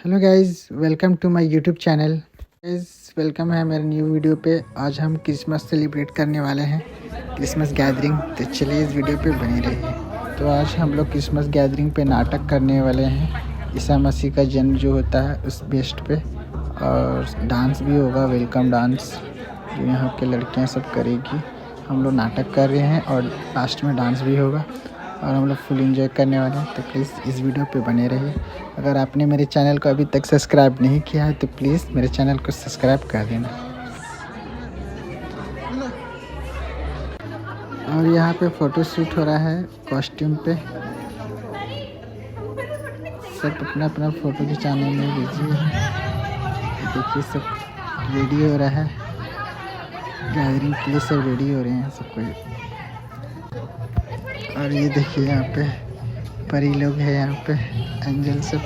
Hello guys, welcome to my YouTube channel. Guys, welcome है मेरे new video पे। आज हम क्रिसमस सेलिब्रेट करने वाले हैं, क्रिसमस गैदरिंग। तो चलिए इस वीडियो पे बने रहिए। तो आज हम लोग क्रिसमस गैदरिंग पे नाटक करने वाले हैं, ईसा मसीह का जन्म जो होता है उस बेस्ड पे। और डांस भी होगा, वेलकम डांस जो यहाँ के लड़कियाँ सब करेगी। हम लोग नाटक कर रहे हैं और लास्ट में डांस भी होगा और हम लोग फुल एंजॉय करने वाले हैं। तो प्लीज़ इस वीडियो पे बने रहिए। अगर आपने मेरे चैनल को अभी तक सब्सक्राइब नहीं किया है तो प्लीज़ मेरे चैनल को सब्सक्राइब कर देना। और यहाँ पे फ़ोटो शूट हो रहा है कॉस्ट्यूम पे। सब अपना अपना फ़ोटो खिंचाने में बिजी है। देखिए सब रेडी हो रहा है, गैदरिंग के लिए सब रेडी हो रहे हैं सब कोई। और ये देखिए यहाँ पे परी लोग हैं, यहाँ पे एंजल सब।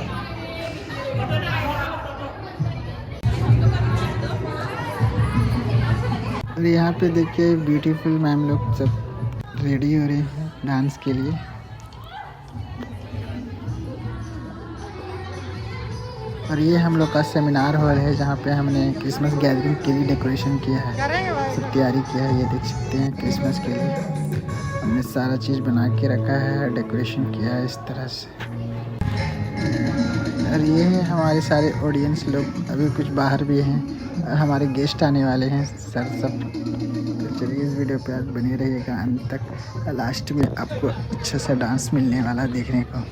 और यहाँ पे देखिए ब्यूटीफुल मैम लोग सब रेडी हो रहे हैं डांस के लिए। और ये हम लोग का सेमिनार हॉल है जहाँ पे हमने क्रिसमस गैदरिंग के लिए डेकोरेशन किया है, सब तैयारी किया है। ये देख सकते हैं क्रिसमस के लिए हमने सारा चीज़ बना के रखा है, डेकोरेशन किया है इस तरह से। और ये हैं हमारे सारे ऑडियंस लोग, अभी कुछ बाहर भी हैं और हमारे गेस्ट आने वाले हैं सर सब। तो चलिए इस वीडियो पे आप बने रहिएगा अंत तक। लास्ट में आपको अच्छा सा डांस मिलने वाला देखने को।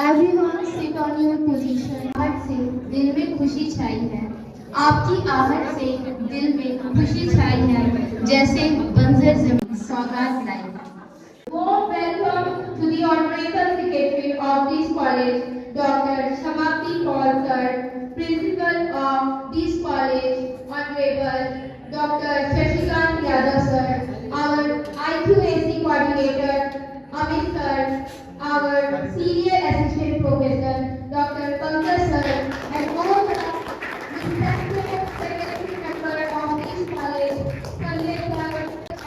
Everyone sit on your position. आहट से दिल में खुशी छाई है, आपकी आहट से दिल में खुशी छाई है, जैसे बंजर जमीन सौगात लाई। Warm welcome to the Honorable Secretary of this college, Dr. Samapti Paul Sir, Principal of this college, Honorable Dr. Shashikant Yadav Sir, our IQAC coordinator, Amit Sir, our Senior Assistant Professor, Dr. Pankaj Sir, and all the respected faculty members of this college, Kalyan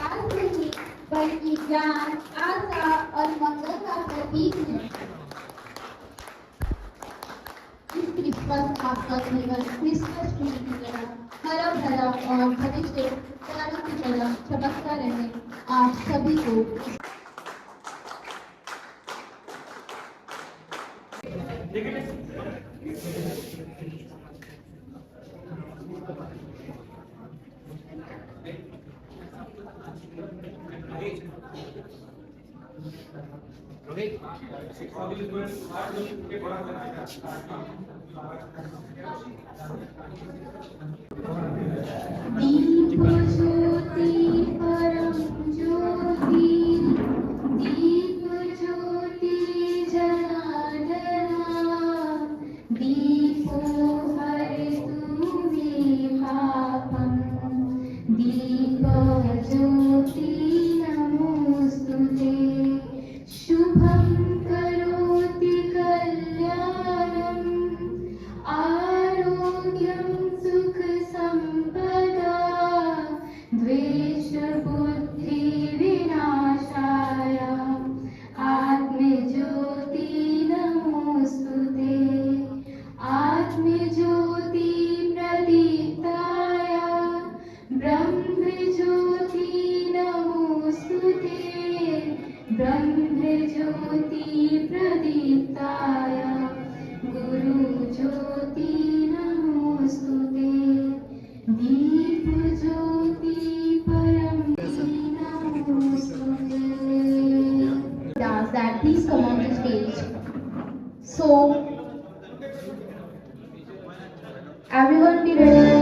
आज नहीं बल्कि ज्ञान, आशा और मंगल का प्रतीक है। इस Christmas आपका जीवन क्रिसमस ट्री की तरह हरा भरा और भविष्य तारों की तरह चमकता रहे। आप सभी को ठीक है। दीप ज्योति परम ज्योति, दीप ज्योति जनार्दना, दीपो हरतु मे पापं, दीप ज्योति नमोस्तुते। शुभं करोति कल्याणं, आरोग्यं सुख संपदा, द्वेष बुद्धि विनाशाय, आत्मज्योति नमोस्तुते। आत्मज्योति प्रदीप्ताय, ब्रह्मज्योति नमोस्तुते। ब्रह्मज्योति प्रदीप्ताय, गुरुज्योति नमोस्तुते। दीपज्योति परम नमोस्तुते। Dance that, please come on the stage. So, everyone be ready.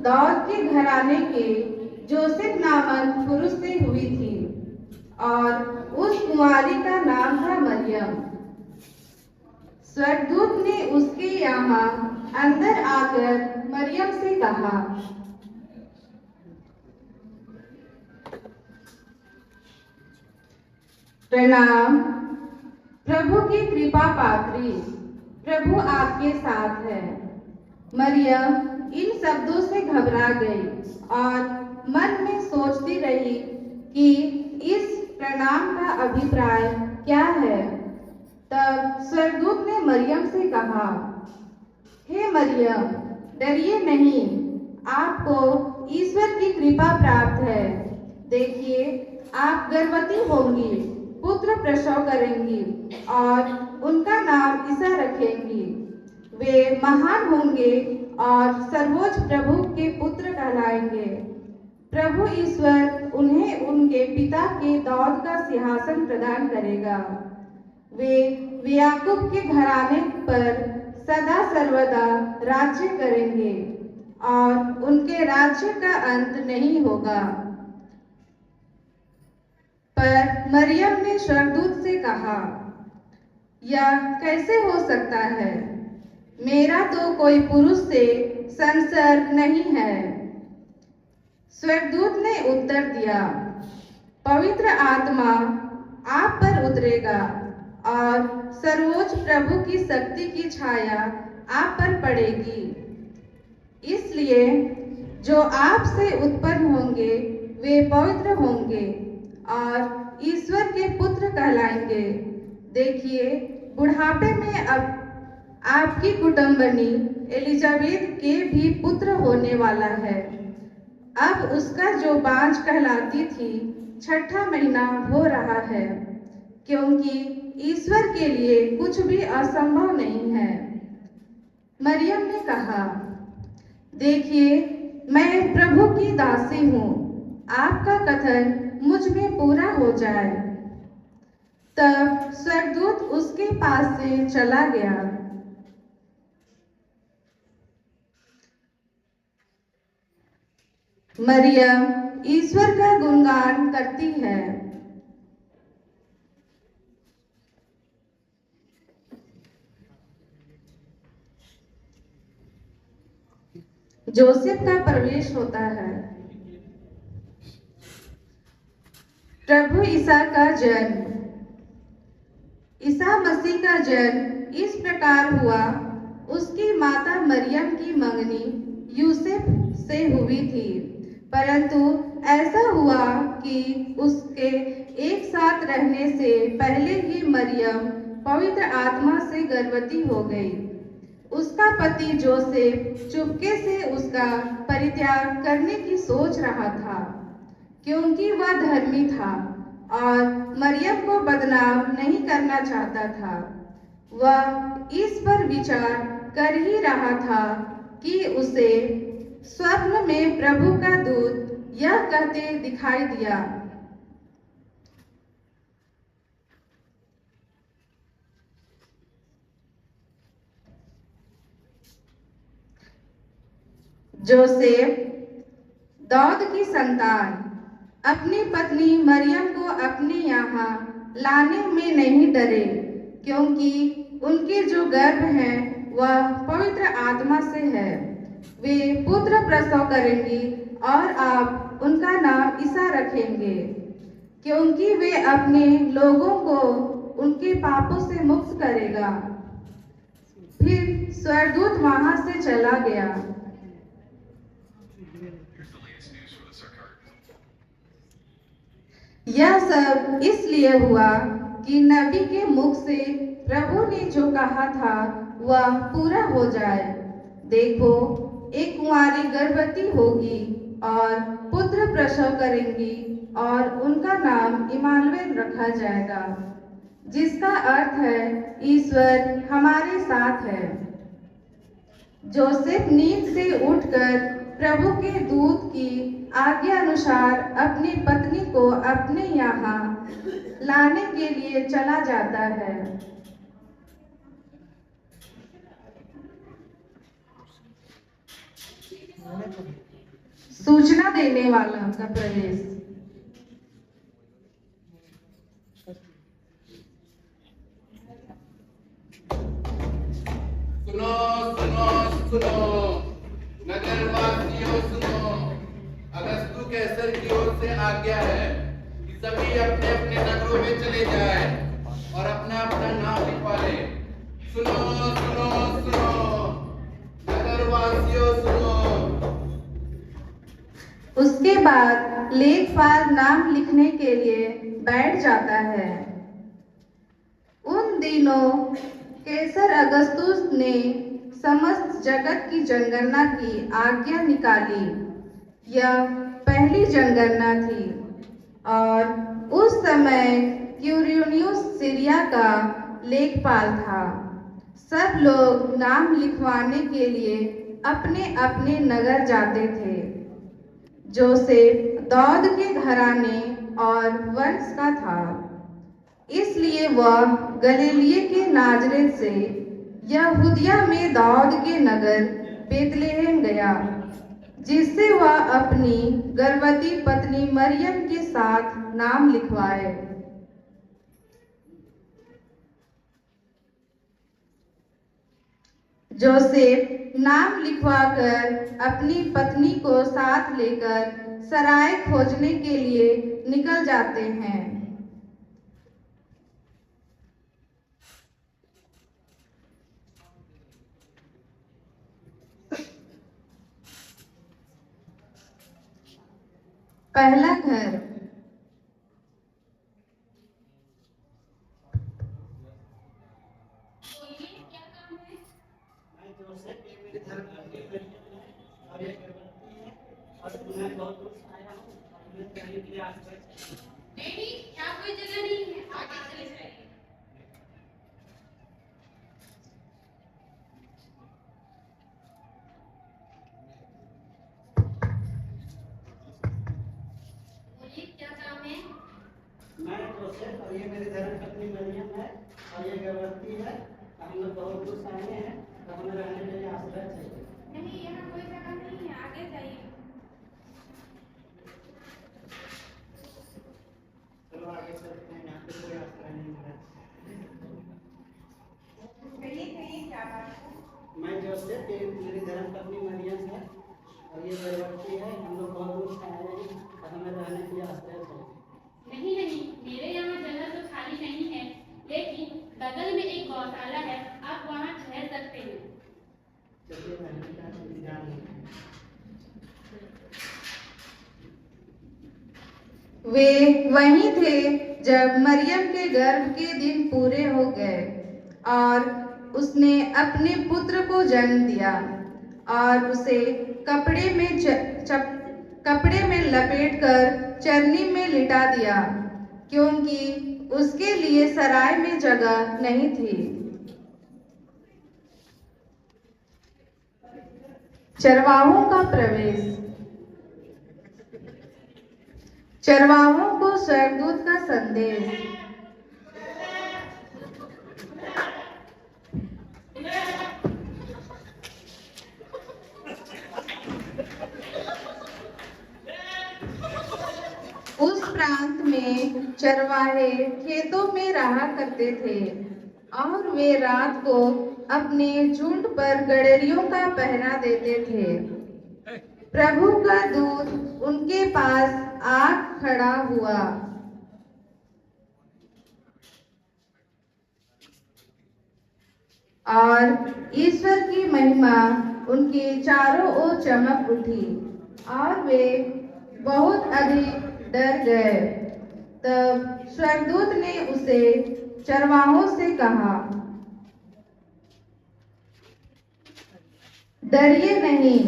Dawood के घराने के जोसेफ नामक पुरुष से हुई थी और उस कुंवारी का नाम था मरियम। स्वर्गदूत ने उसके यहाँ अंदर आकर मरियम से कहा, प्रणाम, प्रभु की कृपा पात्री, प्रभु आपके साथ है। मरियम इन शब्दों से घबरा गई और मन में सोचती रही कि इस प्रणाम का अभिप्राय क्या है। तब स्वर्गदूत ने मरियम से कहा, हे मरियम, डरिए नहीं, आपको ईश्वर की कृपा प्राप्त है। देखिए, आप गर्भवती होंगी, पुत्र प्रसव करेंगी और उनका नाम ईसा रखेंगी। वे महान होंगे और सर्वोच्च प्रभु के पुत्र कहलाएंगे। प्रभु ईश्वर उन्हें उनके पिता के दाऊद का सिंहासन प्रदान करेगा। वे याकूब के घराने पर सदा सर्वदा राज्य करेंगे और उनके राज्य का अंत नहीं होगा। पर मरियम ने स्वर्गदूत से कहा, यह कैसे हो सकता है? मेरा तो कोई पुरुष से संसर्ग नहीं है। स्वर्गदूत ने उत्तर दिया, पवित्र आत्मा आप पर उतरेगा और सर्वोच्च प्रभु की शक्ति की छाया आप पर पड़ेगी। इसलिए जो आप से उत्पन्न होंगे वे पवित्र होंगे और ईश्वर के पुत्र कहलाएंगे। देखिए, बुढ़ापे में अब आपकी कुटुंबनी एलिजाबेथ के भी पुत्र होने वाला है। अब उसका जो बांझ कहलाती थी, छठा महीना हो रहा है, क्योंकि ईश्वर के लिए कुछ भी असंभव नहीं है। मरियम ने कहा, देखिए, मैं प्रभु की दासी हूँ, आपका कथन मुझ में पूरा हो जाए। तब स्वर्गदूत उसके पास से चला गया। मरियम ईश्वर का गुणगान करती है। जोसेफ का प्रवेश होता है। प्रभु ईसा का जन्म। ईसा मसीह का जन्म इस प्रकार हुआ, उसकी माता मरियम की मंगनी यूसुफ से हुई थी, परंतु ऐसा हुआ कि उसके एक साथ रहने से पहले ही मरियम पवित्र आत्मा से गर्भवती हो गई। उसका पति जोसेफ चुपके से उसका परित्याग करने की सोच रहा था, क्योंकि वह धर्मी था और मरियम को बदनाम नहीं करना चाहता था। वह इस पर विचार कर ही रहा था कि उसे स्वप्न में प्रभु का दूत यह कहते दिखाई दिया, जोसेफ, दाऊद की संतान, अपनी पत्नी मरियम को अपने यहाँ लाने में नहीं डरे, क्योंकि उनके जो गर्भ है वह पवित्र आत्मा से है। वे पुत्र प्रसव करेंगी और आप उनका नाम ईसा रखेंगे, क्योंकि वे अपने लोगों को उनके पापों से मुक्त करेगा। फिर स्वर्गदूत वहां से चला गया। यह सब इसलिए हुआ कि नबी के मुख से प्रभु ने जो कहा था वह पूरा हो जाए। देखो, एक कुंवारी गर्भवती होगी और पुत्र प्रसव करेंगी और उनका नाम इमानुएल रखा जाएगा, जिसका अर्थ है ईश्वर हमारे साथ है। जोसेफ नींद से उठकर प्रभु के दूत की आज्ञा अनुसार अपनी पत्नी को अपने यहाँ लाने के लिए चला जाता है। सूचना देने वाला का प्रवेश। सुनो सुनो सुनो, नगरवासियों सुनो, अगस्तु कैसर की ओर से आज्ञा है कि सभी अपने अपने नगरों में चले जाएं और अपना अपना नाम लिखवा लें। सुनो सुनो सुनो, नगरवासियों सुनो। उसके बाद लेखपाल नाम लिखने के लिए बैठ जाता है। उन दिनों कैसर अगस्तुस ने समस्त जगत की जनगणना की आज्ञा निकाली। यह पहली जनगणना थी और उस समय क्यूरियोनियस सीरिया का लेखपाल था। सब लोग नाम लिखवाने के लिए अपने अपने नगर जाते थे। जोसेफ दाऊद के घराने और वंश का था, इसलिए वह गलीलिये के नाजरेत से यहूदिया में दाऊद के नगर बेतलेहम गया, जिससे वह अपनी गर्भवती पत्नी मरियम के साथ नाम लिखवाए। जोसेफ नाम लिखवाकर अपनी पत्नी को साथ लेकर सराय खोजने के लिए निकल जाते हैं। पहला घर। नहीं, यहाँ कोई जगह नहीं है, आगे चले जाइए। बोलिए, क्या काम है? मैं जोसेफ और ये मेरी धर्मपत्नी मरियम है और ये गर्भवती है। हम लोग बहुत दूर से आए हैं, तो हमें रहने के लिए आश्रय चाहिए। नहीं, यहाँ कोई जगह नहीं है, आगे जाइए। चलो आगे चलते हैं, यहाँ पे कोई आश्रय नहीं है। क्या बात है? मैं जोसेफ, ये मेरी धर्मपत्नी मरियम है और ये गर्भवती है। हम लोग बहुत दूर से आए हैं, तो हमें रहने के लिए आश्रय चाहिए। नहीं नहीं, मेरे यहाँ जगह तो खाली नहीं है, लेकिन बगल में एक गौशाला है, आप वहाँ ठहर सकते हैं। चलिए रहने का इंतजाम है। वे वहीं थे जब मरियम के गर्भ के दिन पूरे हो गए और उसने अपने पुत्र को जन्म दिया और उसे कपड़े में लपेटकर चरनी में लिटा दिया, क्योंकि उसके लिए सराय में जगह नहीं थी। चरवाहों का प्रवेश। चरवाहों को स्वर्गदूत का संदेश। उस प्रांत में चरवाहे खेतों में रहा करते थे और वे रात को अपने झुंड पर गड़ेरियों का पहरा देते थे। प्रभु का दूत उनके पास आ खड़ा हुआ। और ईश्वर की महिमा उनके चारों ओर चमक उठी और वे बहुत अधिक डर गए। तब स्वर्गदूत ने उसे चरवाहों से कहा, डरिए नहीं,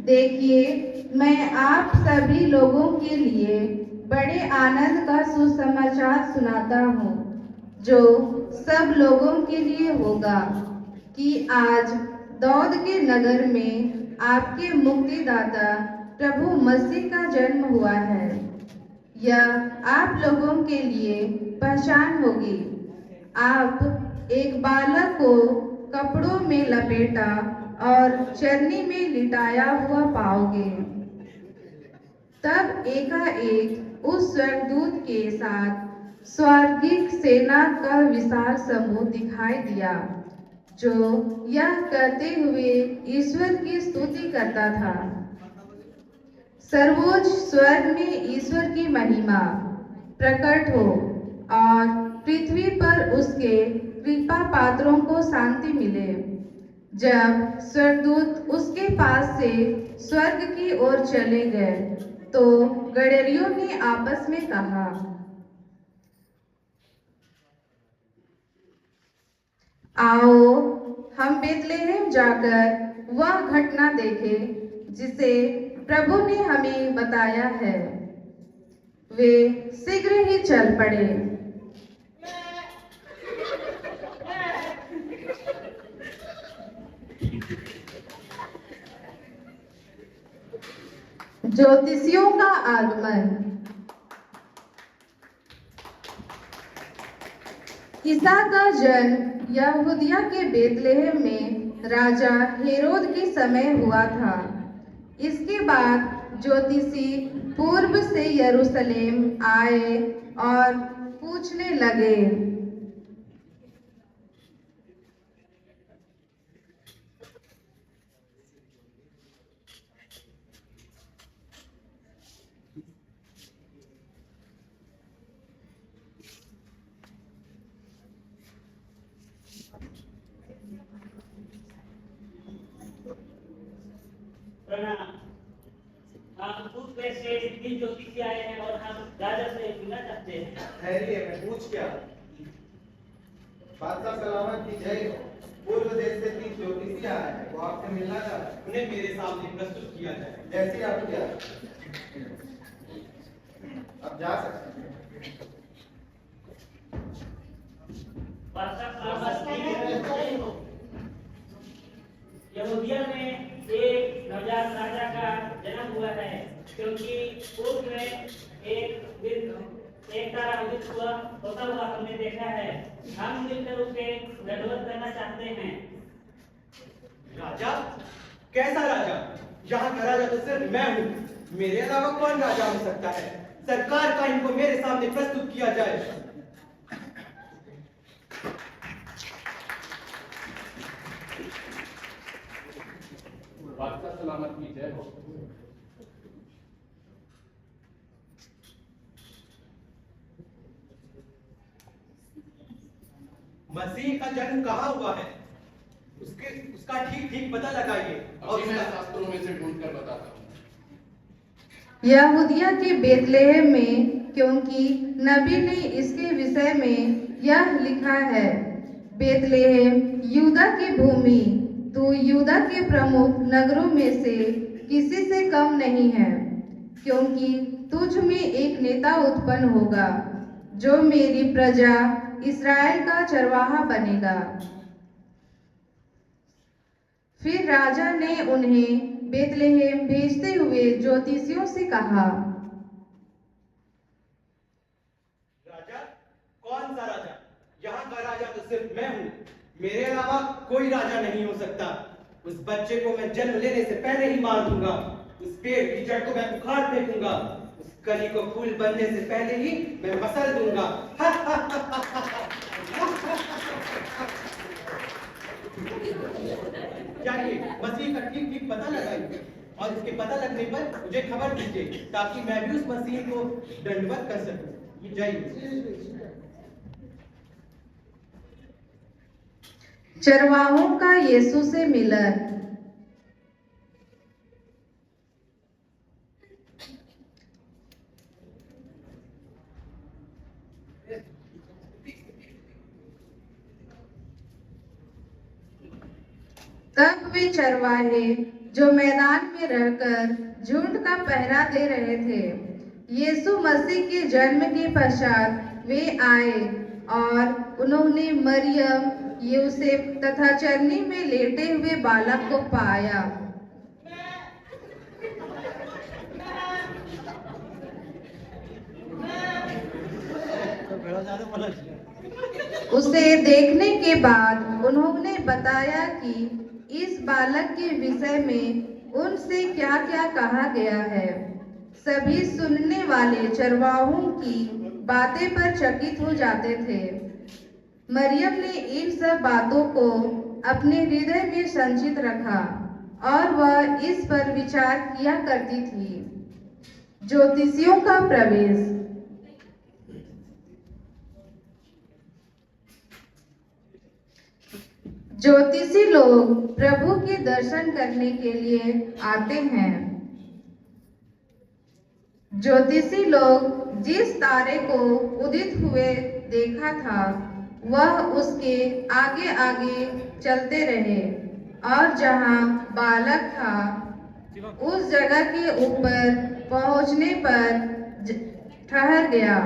देखिए मैं आप सभी लोगों के लिए बड़े आनंद का सुसमाचार सुनाता हूँ, जो सब लोगों के लिए होगा कि आज दाऊद के नगर में आपके मुक्तिदाता प्रभु मसीह का जन्म हुआ है। यह आप लोगों के लिए पहचान होगी। आप एक बालक को कपड़ों में लपेटा और चरनी में लिटाया हुआ पाओगे। तब एकाएक उस स्वर्गदूत के साथ स्वर्गिक सेना का विशाल समूह दिखाई दिया, जो यह कहते हुए ईश्वर की स्तुति करता था, सर्वोच्च स्वर्ग में ईश्वर की महिमा प्रकट हो और पृथ्वी पर उसके कृपा पात्रों को शांति मिले। जब स्वर्गदूत उसके पास से स्वर्ग की ओर चले गए तो गडरियों ने आपस में कहा, आओ हम बेतलेहम जाकर वह घटना देखें जिसे प्रभु ने हमें बताया है। वे शीघ्र ही चल पड़े। ज्योतिषियों का आगमन। ईसा का जन्म यहूदिया के बेतलेहम में राजा हेरोद के समय हुआ था। इसके बाद ज्योतिषी पूर्व से यरूशलेम आए और पूछने लगे, हम खुद से तीन ज्योतिषी आए हैं और हम राजा से मिलना चाहते हैं। ठहरिए, मैं पूछ क्या? बादशाह सलामत की जय हो। पूर्व देश से तीन ज्योतिषी आए हैं, वो आपसे मिलना चाहते हैं। उन्हें मेरे सामने प्रस्तुत किया जाए। जैसे आप क्या अब जा सकते हैं। बादशाह सलामत की जय हो। यहूदिया में एक नवजात राजा का जन्म हुआ है, क्योंकि पूर्व में एक तारा उदित होता हुआ हमने देखा है। हम मिलकर उसे दंडवत करना चाहते हैं। राजा? कैसा राजा? यहाँ का राजा तो सिर्फ मैं हूँ। मेरे अलावा कौन राजा हो सकता है? सरकार का इनको मेरे सामने प्रस्तुत किया जाए। बादशाह सलामत की जय हो। मसीह का जन्म कहाँ हुआ है? उसका ठीक ठीक पता लगाइए। और मैं शास्त्रों में से ढूंढ कर बताता हूँ। यहूदिया के बेतलेहम में, क्योंकि नबी ने इसके विषय में यह लिखा है, बेतलेहम यूदा की भूमि, तू यूदा के प्रमुख नगरों में से किसी से कम नहीं है, क्योंकि तुझ में एक नेता उत्पन्न होगा जो मेरी प्रजा इस्राएल का चरवाहा बनेगा। फिर राजा ने उन्हें बेतलेहम भेजते हुए ज्योतिषियों से कहा, राजा? कौन सा राजा? यहाँ का राजा तो सिर्फ मैं हूँ। मेरे अलावा कोई राजा नहीं हो सकता। उस बच्चे को मैं जन्म लेने से पहले ही मार दूंगा। उस पेड़ की जड़ को मैं उखाड़ फेंकूंगा। उस कली को फूल बनने से पहले ही मैं मसल दूंगा। जाइए, मसीह का ठीक ठीक पता लगाइए और इसके पता लगने पर मुझे खबर दीजिए, ताकि मैं भी उस मसीह को दंडवत कर सकूं। जाइए। चरवाहों का यीशु से मिलन। तब वे चरवाहे जो मैदान में रहकर झुंड का पहरा दे रहे थे, यीशु मसीह के जन्म के पश्चात वे आए और उन्होंने मरियम, यूसुफ तथा चरनी में लेटे हुए बालक को पाया। उसे देखने के बाद उन्होंने बताया कि इस बालक के विषय में उनसे क्या क्या कहा गया है। सभी सुनने वाले चरवाहों की बातें पर चकित हो जाते थे। मरियम ने इन सब बातों को अपने हृदय में संचित रखा और वह इस पर विचार किया करती थी। ज्योतिषियों का प्रवेश। ज्योतिषी लोग प्रभु के दर्शन करने के लिए आते हैं। ज्योतिषी लोग जिस तारे को उदित हुए देखा था वह उसके आगे आगे चलते रहे और जहां बालक था उस जगह के ऊपर पहुंचने पर ठहर गया।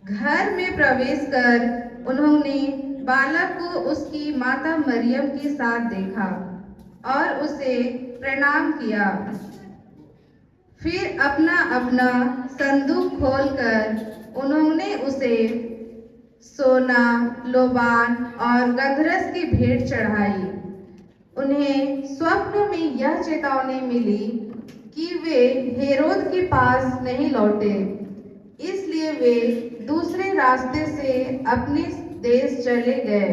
घर में प्रवेश कर उन्होंने बालक को उसकी माता मरियम के साथ देखा और उसे प्रणाम किया। फिर अपना अपना संदूक खोलकर उन्होंने उसे सोना, लोबान और गंधरस की भेंट चढ़ाई। उन्हें स्वप्न में यह चेतावनी मिली कि वे हेरोद के पास नहीं लौटे, इसलिए वे दूसरे रास्ते से अपने देश चले गए।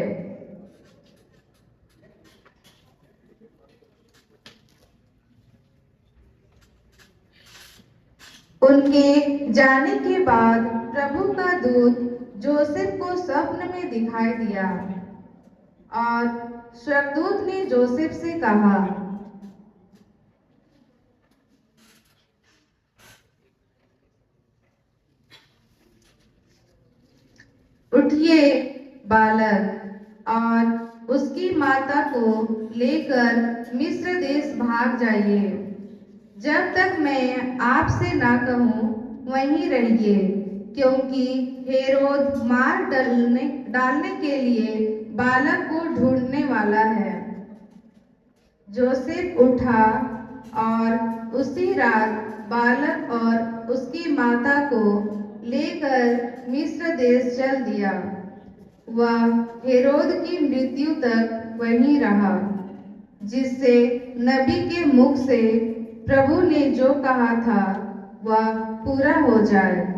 उनके जाने के बाद प्रभु का दूत जोसेफ को स्वप्न में दिखाई दिया और स्वर्गदूत ने जोसेफ से कहा, उठिए बालक और उसकी माता को लेकर मिस्र देश भाग जाइए। जब तक मैं आपसे ना कहूँ वहीं रहिए, क्योंकि हेरोद मार डालने के लिए बालक को ढूंढने वाला है। जोसेफ उठा और उसी रात बालक और उसकी माता को लेकर मिस्र देश चल दिया। वह हेरोद की मृत्यु तक वहीं रहा, जिससे नबी के मुख से प्रभु ने जो कहा था वह पूरा हो जाए।